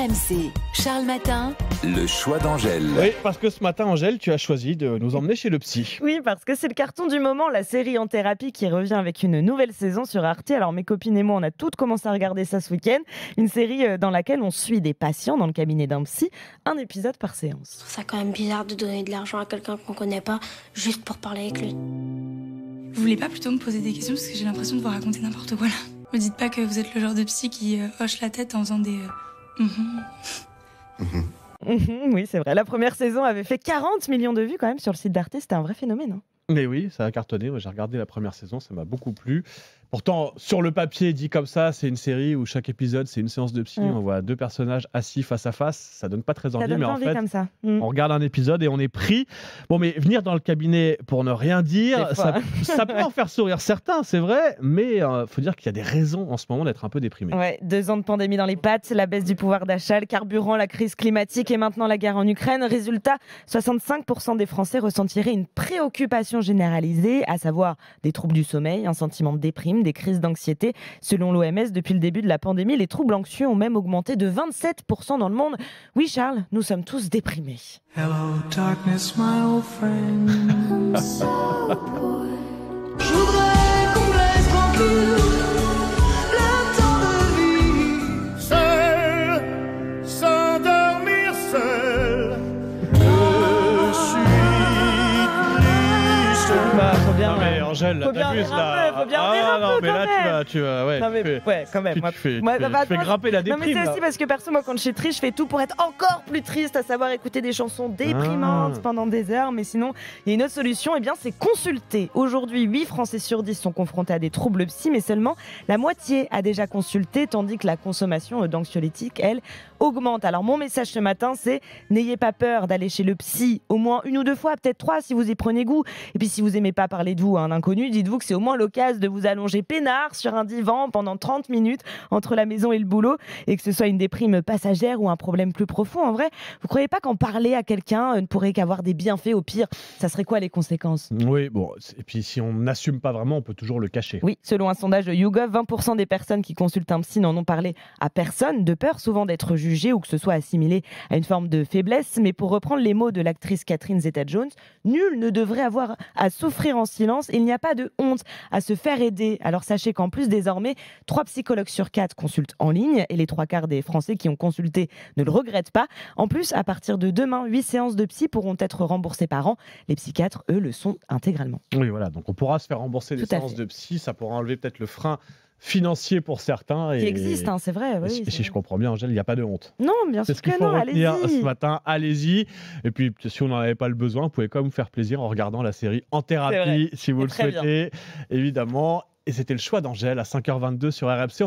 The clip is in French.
RMC, Charles Matin. Le choix d'Angèle. Oui, parce que ce matin, Angèle, tu as choisi de nous emmener chez le psy. Oui, parce que c'est le carton du moment, la série En thérapie qui revient avec une nouvelle saison sur Arte. Alors mes copines et moi, on a toutes commencé à regarder ça ce week-end. Une série dans laquelle on suit des patients dans le cabinet d'un psy, un épisode par séance. Je trouve ça quand même bizarre de donner de l'argent à quelqu'un qu'on connaît pas juste pour parler avec lui. Vous voulez pas plutôt me poser des questions parce que j'ai l'impression de vous raconter n'importe quoi là. Me dites pas que vous êtes le genre de psy qui hoche la tête en faisant des... Oui, c'est vrai. La première saison avait fait 40 millions de vues quand même sur le site d'Arte. C'était un vrai phénomène. Hein. Mais oui, ça a cartonné. Moi, j'ai regardé la première saison, ça m'a beaucoup plu. Pourtant, sur le papier, dit comme ça, c'est une série où chaque épisode, c'est une séance de psy. On voit deux personnages assis face à face. Ça donne pas très envie, mais en fait, comme ça. On regarde un épisode et on est pris. Bon, mais venir dans le cabinet pour ne rien dire, ça peut en faire sourire certains, c'est vrai, mais faut dire qu'il y a des raisons en ce moment d'être un peu déprimé. Ouais, 2 ans de pandémie dans les pattes, la baisse du pouvoir d'achat, le carburant, la crise climatique et maintenant la guerre en Ukraine. Résultat, 65% des Français ressentiraient une préoccupation généralisée, à savoir des troubles du sommeil, un sentiment de déprime, des crises d'anxiété. Selon l'OMS, depuis le début de la pandémie, les troubles anxieux ont même augmenté de 27% dans le monde. Oui, Charles, nous sommes tous déprimés. Hello, darkness, my old friend. Je voudrais qu'on me laisse tranquille le temps de vivre seul, sans dormir seul. Je suis triste. Faut bien, Non mais Angèle, faut bien t'abuses rire un là. peu, faut bien rire un peu, mais quand là même. tu vas, ouais, Non mais ouais, quand même. tu fais Moi, grimper la non mais déprime. c'est là. aussi parce que perso, moi quand je suis triste, je fais tout pour être encore plus triste, à savoir écouter des chansons déprimantes pendant des heures. Mais sinon, il y a une autre solution, et bien c'est consulter. Aujourd'hui, 8 Français sur 10 sont confrontés à des troubles psy, mais seulement la moitié a déjà consulté, tandis que la consommation d'anxiolytiques, elle, augmente. Alors mon message ce matin, c'est n'ayez pas peur d'aller chez le psy au moins 1 ou 2 fois, peut-être 3 si vous y prenez goût. Et puis si vous aimez pas parler de vous à un inconnu, dites-vous que c'est au moins l'occasion de vous allonger peinard sur un divan pendant 30 minutes entre la maison et le boulot, et que ce soit une déprime passagère ou un problème plus profond. En vrai, vous croyez pas qu'en parler à quelqu'un ne pourrait qu'avoir des bienfaits? Au pire, ça serait quoi les conséquences? Oui, bon, et puis si on n'assume pas vraiment, on peut toujours le cacher. Oui, selon un sondage de YouGov, 20% des personnes qui consultent un psy n'en ont parlé à personne, de peur souvent d'être jugées ou que ce soit assimilé à une forme de faiblesse. Mais pour reprendre les mots de l'actrice Catherine Zeta-Jones, nul ne devrait avoir à souffrir en silence. Il n'y a pas de honte à se faire aider. Alors sachez qu'en plus, désormais, 3 psychologues sur 4 consultent en ligne et les 3/4 des Français qui ont consulté ne le regrettent pas. En plus, à partir de demain, 8 séances de psy pourront être remboursées par an. Les psychiatres, eux, le sont intégralement. Oui, voilà, donc on pourra se faire rembourser des séances de psy, ça pourra enlever peut-être le frein financier pour certains. Qui existe, hein, c'est vrai. Oui, et si je comprends bien, Angèle, il n'y a pas de honte. Non, bien sûr C'est ce qu'il que faut non, retenir allez-y. ce matin, allez-y. Et puis, si on n'en avait pas le besoin, vous pouvez quand même vous faire plaisir en regardant la série En thérapie, si vous le souhaitez, évidemment. Et c'était le choix d'Angèle à 5h22 sur RMC.